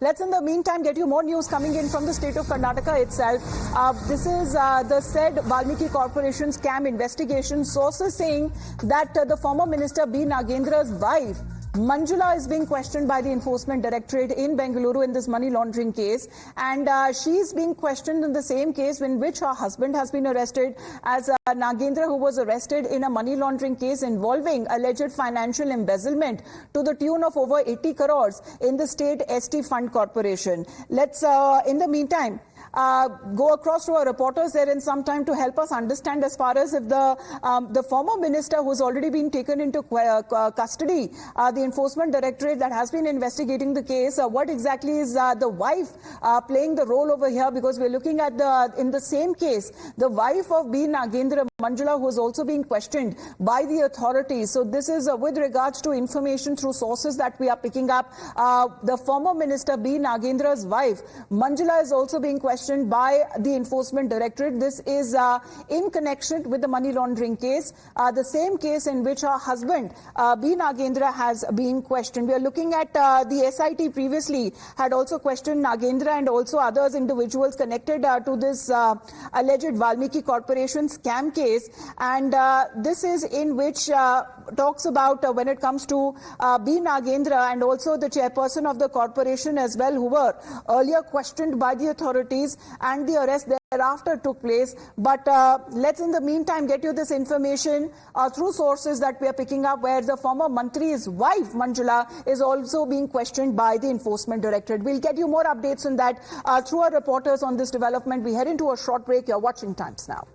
Let's in the meantime get you more news coming in from the state of Karnataka itself. This is the said Valmiki Corporation scam investigation. Sources saying that the former minister B. Nagendra's wife Manjula is being questioned by the Enforcement Directorate in Bengaluru in this money laundering case, and she's being questioned in the same case in which her husband has been arrested as Nagendra, who was arrested in a money laundering case involving alleged financial embezzlement to the tune of over 80 crores in the state ST Fund Corporation. Let's, in the meantime, go across to our reporters there in some time to help us understand as far as if the former minister who's already been taken into custody, the Enforcement Directorate that has been investigating the case, what exactly is the wife playing the role over here, because we're looking at in the same case, the wife of B. Nagendra, Manjula, who is also being questioned by the authorities. So this is with regards to information through sources that we are picking up. The former minister B. Nagendra's wife, Manjula, is also being questioned by the Enforcement Directorate. This is in connection with the money laundering case, the same case in which her husband B. Nagendra has been questioned. We are looking at the SIT previously had also questioned Nagendra and also others individuals connected to this alleged Valmiki Corporation scam case. And this is in which talks about when it comes to B. Nagendra and also the chairperson of the corporation as well, who were earlier questioned by the authorities, and the arrest thereafter took place. But let's in the meantime get you this information through sources that we are picking up, where the former Mantri's wife Manjula is also being questioned by the Enforcement Directorate. We'll get you more updates on that through our reporters on this development. We head into a short break. You're watching Times Now.